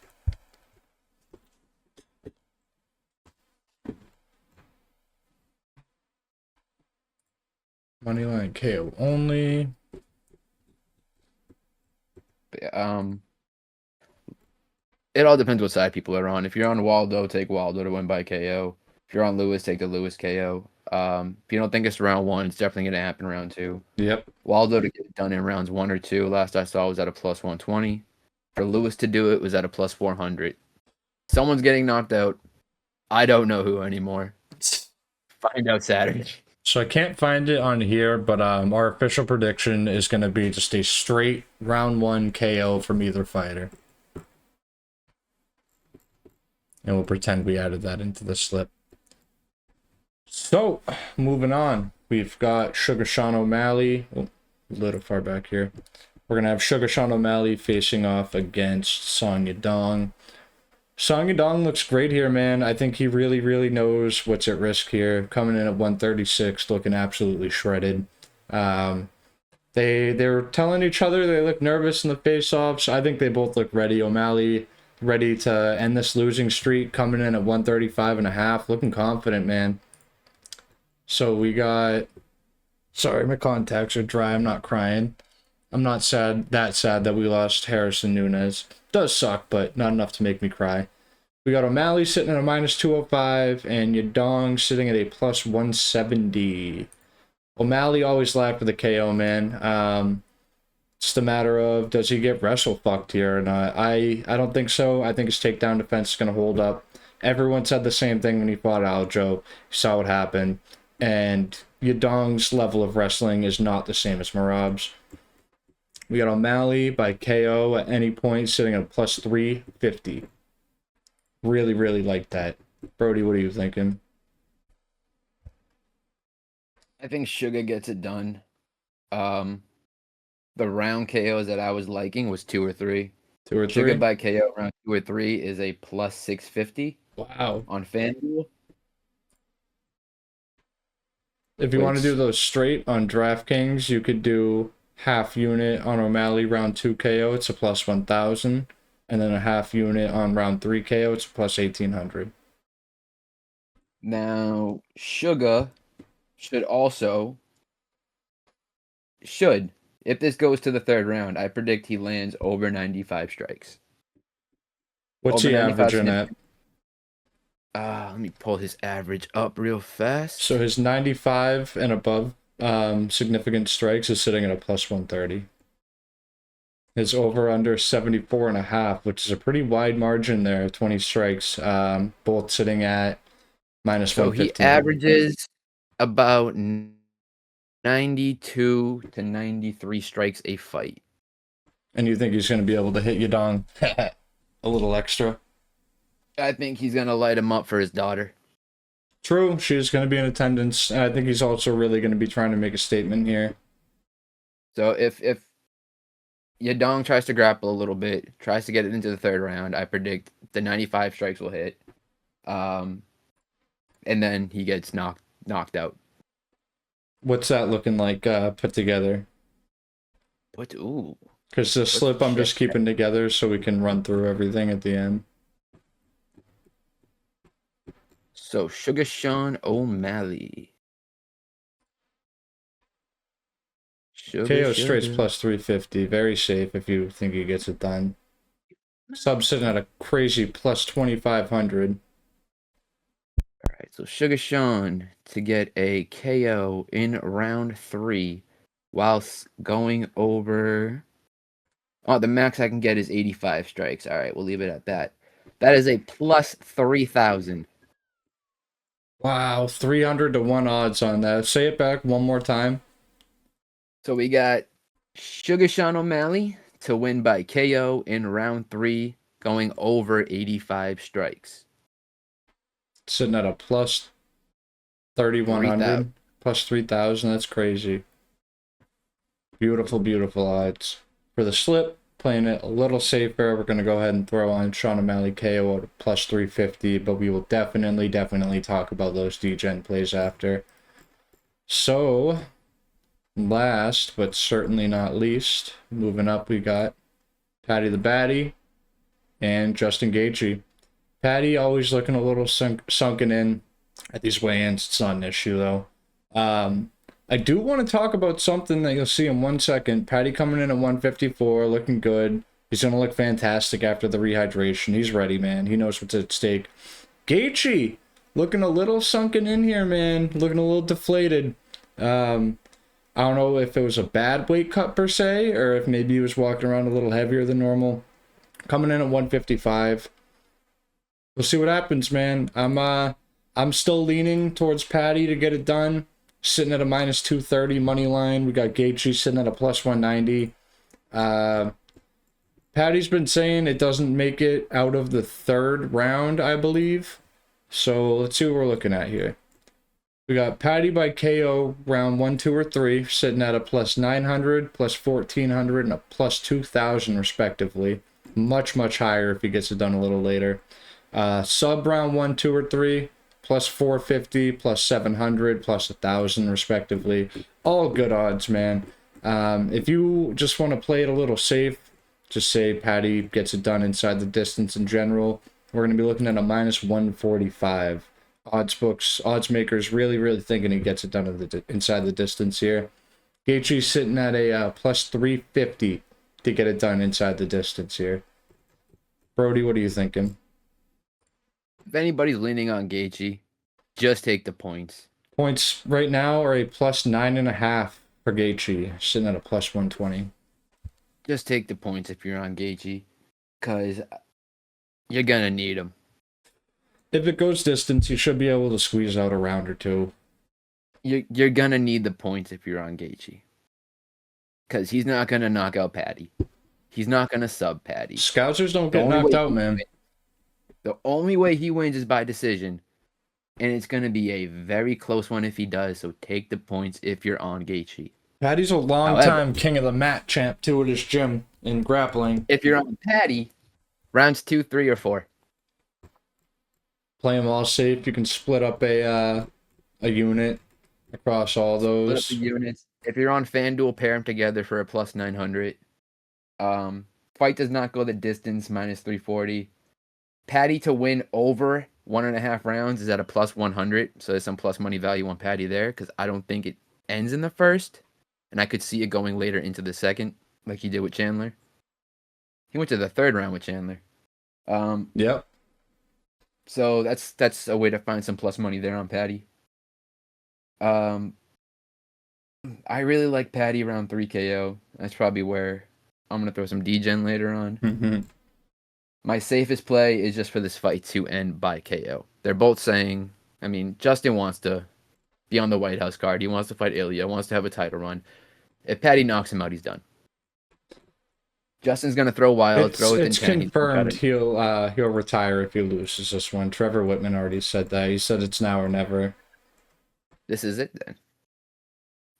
Moneyline KO only. It all depends what side people are on. If you're on Waldo, take Waldo to win by KO. If you're on Lewis, take the Lewis KO. If you don't think it's round 1, it's definitely going to happen round 2. Yep. Waldo to get it done in rounds 1 or 2, last I saw was at a plus 120. For Lewis to do it was at a plus 400. Someone's getting knocked out. I don't know who anymore. Find out Saturday. So I can't find it on here, but our official prediction is going to be just a straight round 1 KO from either fighter. And we'll pretend we added that into the slip. So, moving on. We've got Sugar Sean O'Malley. Oh, a little far back here. We're going to have Sugar Sean O'Malley facing off against Song Yadong. Song Yadong looks great here, man. I think he really, really knows what's at risk here. Coming in at 136, looking absolutely shredded. They're telling each other they look nervous in the face-offs. I think they both look ready. O'Malley ready to end this losing streak, coming in at 135.5, looking confident, man. So we got... Sorry, my contacts are dry. I'm not crying. I'm not that sad that we lost Harrison Nunes. Does suck, but not enough to make me cry. We got O'Malley sitting at a minus 205 and Yadong sitting at a plus 170. O'Malley always lacked with a KO, man. It's the matter of, does he get wrestle fucked here or not? I don't think so. I think his takedown defense is going to hold up. Everyone said the same thing when he fought Aljo. You saw what happened. And Yadong's level of wrestling is not the same as Merab's. We got O'Malley by KO at any point sitting at plus 350. Really, really like that. Brody, what are you thinking? I think Suga gets it done. The round KOs that I was liking was 2 or 3. 2 or 3? Suga by KO round 2 or 3 is a plus 650. Wow. On FanDuel. If you want to do those straight on DraftKings, you could do half unit on O'Malley round 2 KO, it's a plus 1,000. And then a half unit on round 3 KO, it's a plus 1,800. Now, Suga should, if this goes to the third round, I predict he lands over 95 strikes. What's Over he 95 averaging at? Let me pull his average up real fast. So his 95 and above significant strikes is sitting at a plus 130. His over under 74.5, which is a pretty wide margin there, 20 strikes, both sitting at minus So 150. he averages about 92 to 93 strikes a fight. And you think he's going to be able to hit Yadong a little extra? I think he's going to light him up for his daughter. True, she's going to be in attendance. And I think he's also really going to be trying to make a statement here. So if Yadong tries to grapple a little bit, tries to get it into the third round, I predict the 95 strikes will hit. And then he gets knocked out. What's that looking like put together? Ooh. Because the slip I'm just keeping together so we can run through everything at the end. So Sugar Sean O'Malley. KO straights plus 350. Very safe if you think he gets it done. Sub sitting at a crazy plus 2,500. All right, so Sugar Sean to get a KO in round 3 whilst going over... Oh, the max I can get is 85 strikes. All right, we'll leave it at that. That is a plus 3,000. Wow, 300 to 1 odds on that. Say it back one more time. So we got Sugar Sean O'Malley to win by KO in round 3, going over 85 strikes. Sitting at a plus 3,100, 3,000. plus 3,000. That's crazy. Beautiful, beautiful odds. For the slip, playing it a little safer, we're going to go ahead and throw on Sean O'Malley KO at a plus 350, but we will definitely talk about those D-Gen plays after. So, last, but certainly not least, moving up, we got Paddy the Batty and Justin Gaethje. Paddy always looking a little sunken in at these weigh-ins. It's not an issue, though. I do want to talk about something that you'll see in 1 second. Paddy coming in at 154, looking good. He's going to look fantastic after the rehydration. He's ready, man. He knows what's at stake. Gaethje, looking a little sunken in here, man. Looking a little deflated. I don't know if it was a bad weight cut per se, or if maybe he was walking around a little heavier than normal. Coming in at 155. We'll see what happens, man. I'm still leaning towards Paddy to get it done. Sitting at a minus 230 money line. We got Gaethje sitting at a plus 190. Paddy's been saying it doesn't make it out of the third round, I believe. So let's see what we're looking at here. We got Paddy by KO round 1, 2, or 3, sitting at a plus 900, plus 1,400, and a plus 2,000 respectively. Much, much higher if he gets it done a little later. Sub round 1, 2, or 3, plus 450, plus 700, plus 1,000 respectively. All good odds, man. If you just want to play it a little safe, just say Paddy gets it done inside the distance in general. We're going to be looking at a minus 145. Odds makers really thinking he gets it done inside the distance here. Gaethje's sitting at a plus 350 to get it done inside the distance here. Brody, what are you thinking? If anybody's leaning on Gaethje, just take the points. Points right now are a plus 9.5 for Gaethje, sitting at a plus 120. Just take the points if you're on Gaethje, because you're going to need them. If it goes distance, you should be able to squeeze out a round or two. You're going to need the points if you're on Gaethje, because he's not going to knock out Paddy. He's not going to sub Paddy. Scousers don't get knocked out, man. The only way he wins is by decision, and it's going to be a very close one if he does, so take the points if you're on Gaethje. Paddy's a long-time king of the mat champ, too, at his gym in grappling. If you're on Paddy, rounds 2, 3, or 4. Play them all safe. You can split up a unit across all those. Split up the units. If you're on FanDuel, pair them together for a plus 900. Fight does not go the distance, minus 340. Paddy to win over 1.5 rounds is at a plus 100. So there's some plus money value on Paddy there because I don't think it ends in the first. And I could see it going later into the second, like he did with Chandler. He went to the third round with Chandler. Yep. So that's a way to find some plus money there on Paddy. I really like Paddy around 3 KO. That's probably where I'm gonna throw some D-Gen later on. Mm-hmm. My safest play is just for this fight to end by KO. They're both saying, I mean, Justin wants to be on the White House card. He wants to fight Ilya, wants to have a title run. If Paddy knocks him out, he's done. Justin's gonna throw wild, throw with It's intent. confirmed he'll retire if he loses this one. Trevor Whitman already said that. He said it's now or never. This is it then.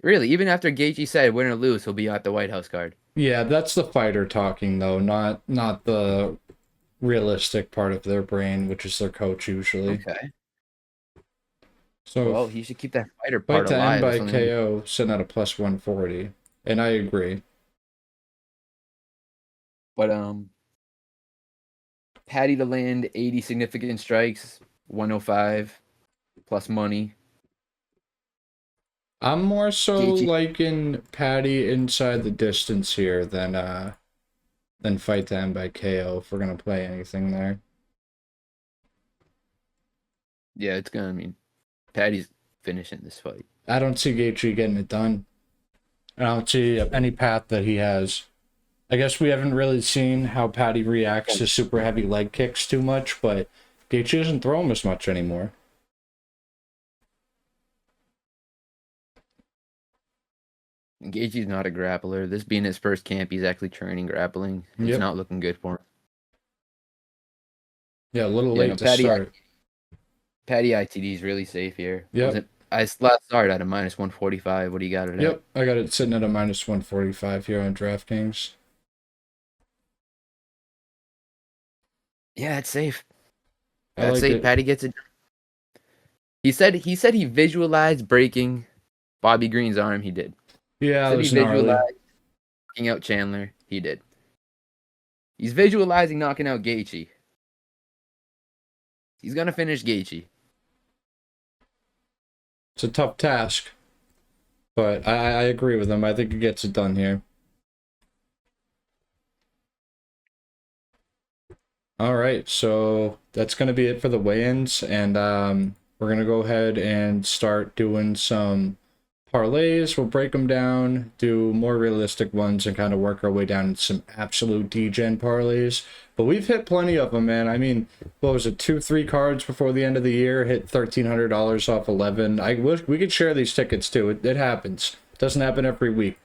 Really, even after Gaethje said win or lose, he'll be at the White House card. Yeah, that's the fighter talking though, not the realistic part of their brain, which is their coach usually. Okay. So Well, he should keep that fighter fight part to end alive. by or something. KO, sitting at a plus 140, and I agree. But Paddy to land 80 significant strikes, 105 plus money. I'm more so Gaethje. liking Paddy inside the distance here than fight to end by KO if we're gonna play anything there. Yeah, it's gonna mean Paddy's finishing this fight. I don't see Gaethje getting it done. I don't see any path that he has. I guess we haven't really seen how Paddy reacts to super heavy leg kicks too much, but Gaethje doesn't throw him as much anymore. Gaethje's not a grappler. This being his first camp, he's actually training grappling. It's Yep. not looking good for him. Yeah, a little Yeah, late no, to start. Paddy ITD is really safe here. Yep. I last started at a minus 145. What do you got it at? Yep, I got it sitting at a minus 145 here on DraftKings. Yeah, it's safe. I That's like safe. it. Paddy gets it. He said he visualized breaking Bobby Green's arm. He did. Yeah, it Said he was gnarly. visualized knocking out Chandler. He did. He's visualizing knocking out Gaethje. He's gonna finish Gaethje. It's a tough task, but I agree with him. I think he gets it done here. All right, so that's going to be it for the weigh-ins, and we're going to go ahead and start doing some parlays. We'll break them down, do more realistic ones, and kind of work our way down into some absolute D-Gen parlays. But we've hit plenty of them, man. I mean, what was it, 2-3 cards before the end of the year, hit $1,300 off 11. I wish we could share these tickets too. It happens. It doesn't happen every week.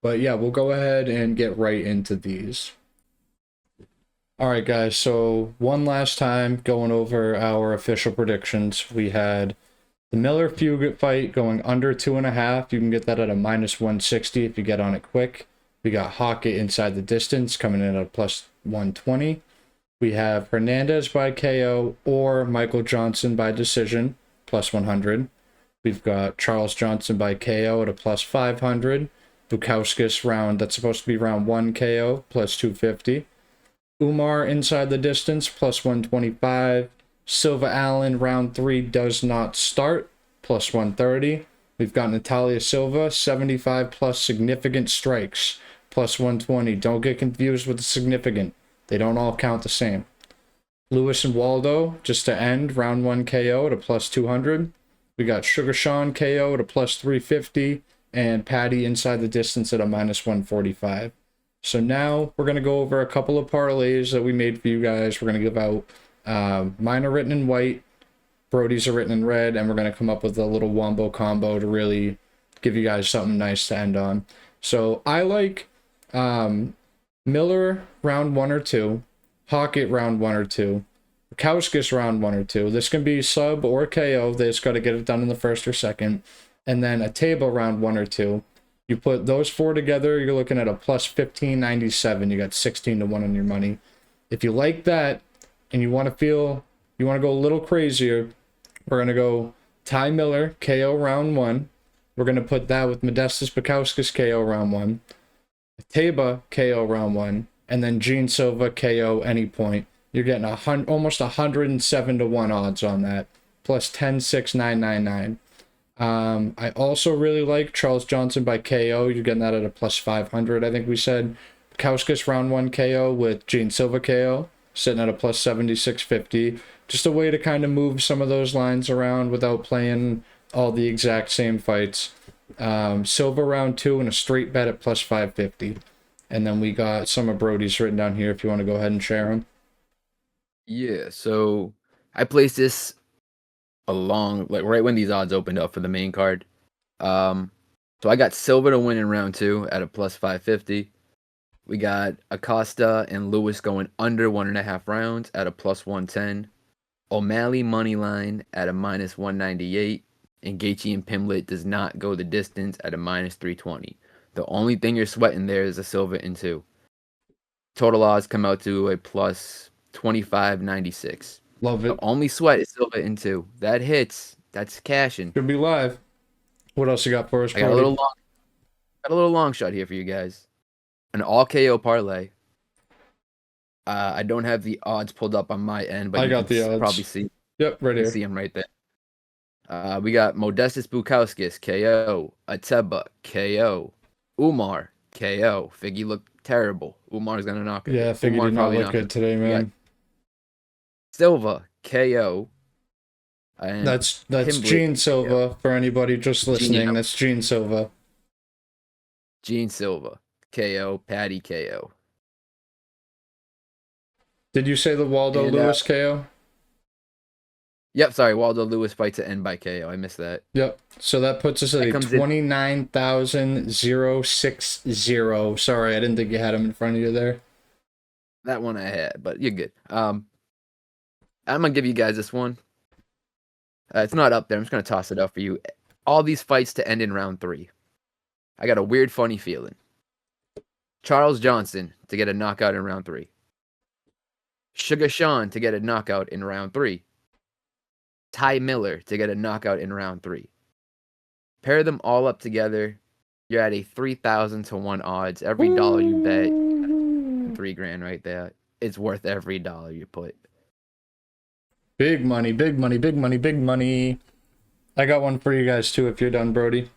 But yeah, we'll go ahead and get right into these. All right, guys, so one last time going over our official predictions. We had the Miller Fugitt fight going under 2.5. You can get that at a minus 160 if you get on it quick. We got Hokit inside the distance coming in at a plus 120. We have Hernandez by KO or M.Johnson by decision, plus 100. We've got Charles Johnson by KO at a plus 500. Bukauskas round, that's supposed to be round 1 KO, plus 250. Umar inside the distance, plus 125. Silva Allen, round 3 does not start, plus 130. We've got Natalia Silva, 75 plus significant strikes, plus 120. Don't get confused with the significant. They don't all count the same. Lewis and Waldo, just to end, round 1 KO at a plus 200. We got Sugar Sean KO at a plus 350. And Paddy inside the distance at a minus 145. So now we're going to go over a couple of parlays that we made for you guys. We're going to give out mine are written in white, Brody's are written in red, and we're going to come up with a little wombo combo to really give you guys something nice to end on. So I like Miller round 1 or 2, Hokit round 1 or 2, Bukauskas round 1 or 2. This can be sub or KO. They just got to get it done in the first or second. And then a table round 1 or 2. You put those 4 together, you're looking at a plus 1597. You got 16 to 1 on your money. If you like that and you want to go a little crazier, we're going to go Ty Miller, KO round 1. We're going to put that with Modestas Bukauskas, KO round 1. Taba, KO round 1. And then Gene Silva, KO any point. You're getting almost 107 to 1 odds on that. Plus 10,699. I also really like C.Johnson by KO. You're getting that at a plus 500, I think we said. Bukauskas round 1 KO with Silva KO, sitting at a plus 7650. Just a way to kind of move some of those lines around without playing all the exact same fights. Silva round 2 and a straight bet at plus 550. And then we got some of Brody's written down here if you want to go ahead and share them. Yeah, so I placed this right when these odds opened up for the main card. So I got Silva to win in round 2 at a plus 550. We got Acosta and Lewis going under 1.5 rounds at a plus 110. O'Malley money line at a minus 198. And Gaethje and Pimblett does not go the distance at a minus 320. The only thing you're sweating there is a Silva in 2. Total odds come out to a plus 25.96. Love it. The only sweat is Silva in 2. That hits. That's cashing. Should be live. What else you got for us, I got a little long shot here for you guys. An all KO parlay. I don't have the odds pulled up on my end, but I you got can the odds. probably see. Yep, right You here. see them right there. We got Modestus Bukauskas, KO. Ateba, KO. Umar, KO. Figgy looked terrible. Umar's going to knock it. Yeah, Figgy Umar did not probably look knocked good it. today, man. Silva, KO. And That's Pimblett, Silva KO. for anybody just listening. yeah. That's Silva. Silva, KO. Patty, KO. Did you say the Waldo And, Lewis KO? Yep, sorry. Waldo Lewis fight to end by KO. I missed that. Yep. So that puts us at That a comes in- 29,060. Sorry, I didn't think you had him in front of you there. That one I had, but you're good. I'm gonna give you guys this one. It's not up there. I'm just gonna toss it up for you. All these fights to end in round 3. I got a weird, funny feeling. C.Johnson to get a knockout in round 3. Suga Sean to get a knockout in round 3. Ty Miller to get a knockout in round 3. Pair them all up together, you're at a 3,000 to 1 odds. Every dollar you bet, $3,000 right there. It's worth every dollar you put. Big money, big money, big money, big money. I got one for you guys too if you're done, Brody.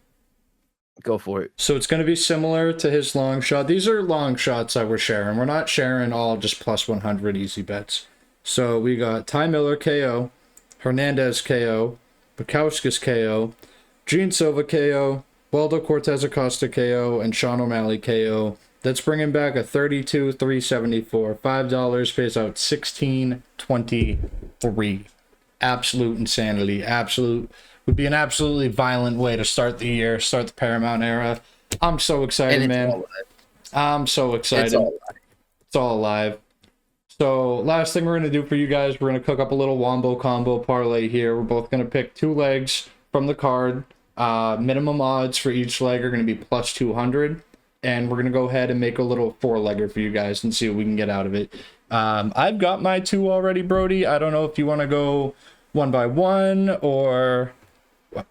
Go for it. So it's going to be similar to his long shot. These are long shots that we're sharing. We're not sharing all just plus 100 easy bets. So we got Ty Miller KO, Hernandez KO, Bukauskas KO, Silva KO, Waldo Cortez Acosta KO, and Sean O'Malley KO. That's bringing back a 32,374. $5 pays out 16.23. Absolute insanity. Would be an absolutely violent way to start the year, start the Paramount era. I'm so excited, man. I'm so excited. It's all alive. So last thing we're going to do for you guys, we're going to cook up a little wombo combo parlay here. We're both going to pick 2 legs from the card. Minimum odds for each leg are going to be plus 200. And we're going to go ahead and make a little 4-legger for you guys and see what we can get out of it. I've got my 2 already, Brody. I don't know if you want to go one by one or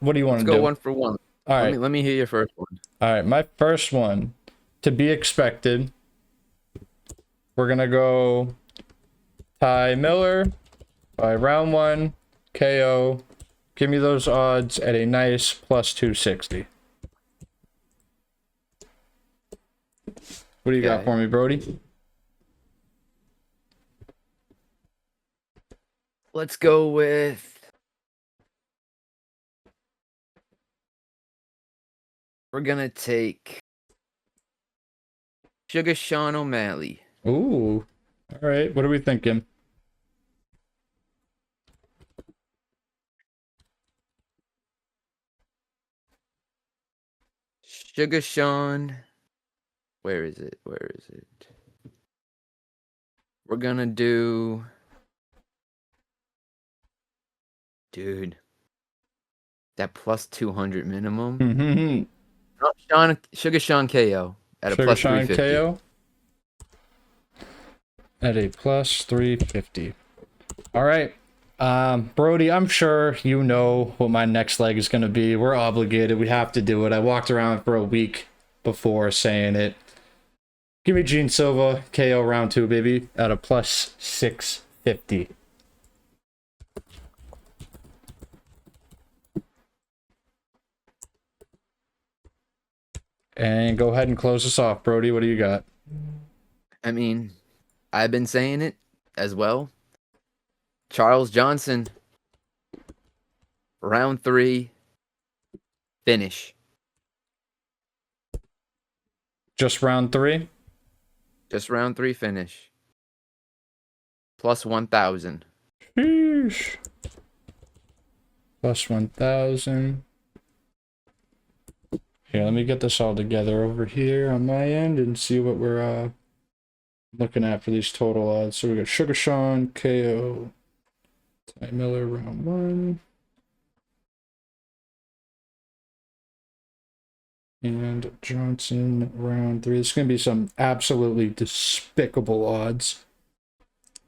what do you want to do? Let's go one for one. All right. Let me hear your first one. All right, my first one, to be expected, we're going to go Ty Miller by round 1, KO. Give me those odds at a nice plus 260. What do you got for me, Brody? Let's go with... We're going to take Suga Sean O'Malley. Ooh. All right, what are we thinking? Suga Sean... Where is it? We're going to do... Dude. That plus 200 minimum. Mm-hmm. Suga Sean KO at a Sugar plus Sean 350. KO at a plus 350. All right. Brody, I'm sure you know what my next leg is going to be. We're obligated. We have to do it. I walked around for a week before saying it. Give me Silva KO round 2, baby, at a plus 50. And go ahead and close us off, Brody. What do you got? I mean, I've been saying it as well. C.Johnson, round 3, finish. Just round 3? Just round 3 finish. Plus 1,000. Sheesh. Plus 1,000. Here, let me get this all together over here on my end and see what we're looking at for these total odds. So we got Sugar Sean, KO, Ty Miller, round 1. And Johnson, round 3. This is going to be some absolutely despicable odds.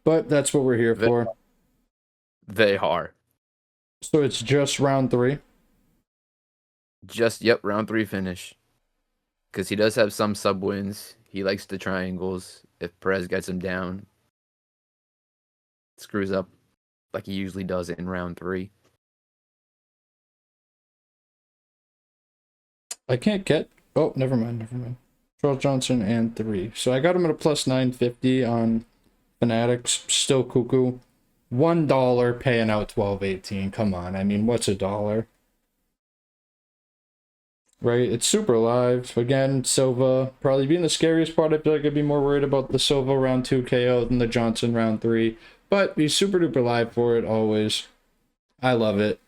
But that's what we're here for. They are. So it's just round 3? Just, yep, round 3 finish. Because he does have some sub wins. He likes the triangles. If Perez gets him down, screws up like he usually does in round 3. I can't get... Oh, never mind. C.Johnson and 3. So I got him at a plus 950 on Fanatics. Still cuckoo. $1 paying out 12.18. Come on. I mean, what's $1? Right? It's super live. Again, Silva probably being the scariest part. I feel like I'd be more worried about the Silva round 2 KO than the Johnson round 3. But he's super duper live for it always. I love it.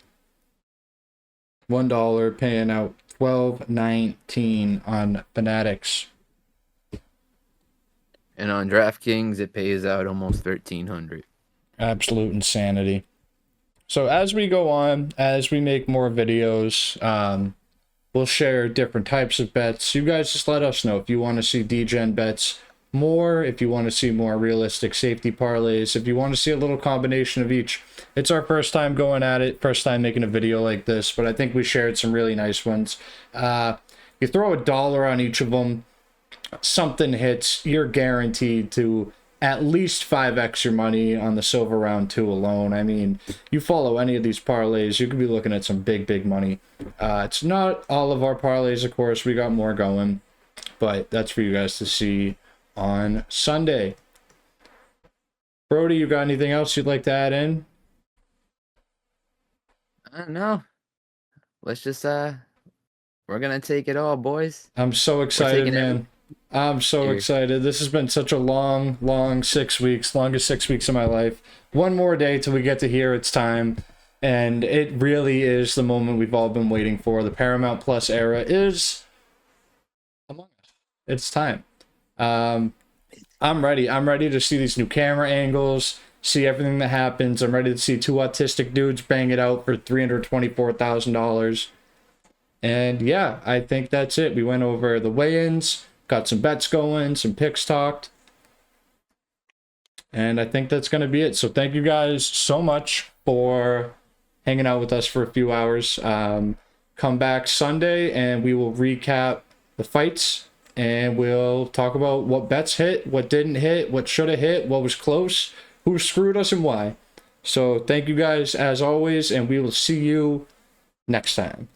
$1 paying out $12.19 on Fanatics. And on DraftKings, it pays out almost $1,300. Absolute insanity. So as we go on, as we make more videos, we'll share different types of bets. You guys just let us know if you want to see DGen bets more, if you want to see more realistic safety parlays, if you want to see a little combination of each. It's our first time going at it, first time making a video like this, but I think we shared some really nice ones. You throw $1 on each of them, something hits, you're guaranteed to at least 5x your money on the Silva round 2 alone. I mean, you follow any of these parlays, you could be looking at some big money. It's not all of our parlays, of course. We got more going, but that's for you guys to see on Sunday. Brody, you got anything else you'd like to add in? I don't know. Let's just, we're going to take it all, boys. I'm so excited, man. I'm so excited. This has been such a long 6 weeks, longest 6 weeks of my life. One more day till we get to hear it's time. And it really is the moment we've all been waiting for. The Paramount Plus era is among us. It's time. I'm ready. I'm ready to see these new camera angles, see everything that happens. I'm ready to see 2 autistic dudes bang it out for $324,000. And yeah, I think that's it. We went over the weigh-ins, got some bets going, some picks talked. And I think that's going to be it. So thank you guys so much for hanging out with us for a few hours. Come back Sunday and we will recap the fights. And we'll talk about what bets hit, what didn't hit, what should have hit, what was close, who screwed us and why. So thank you guys as always. And we will see you next time.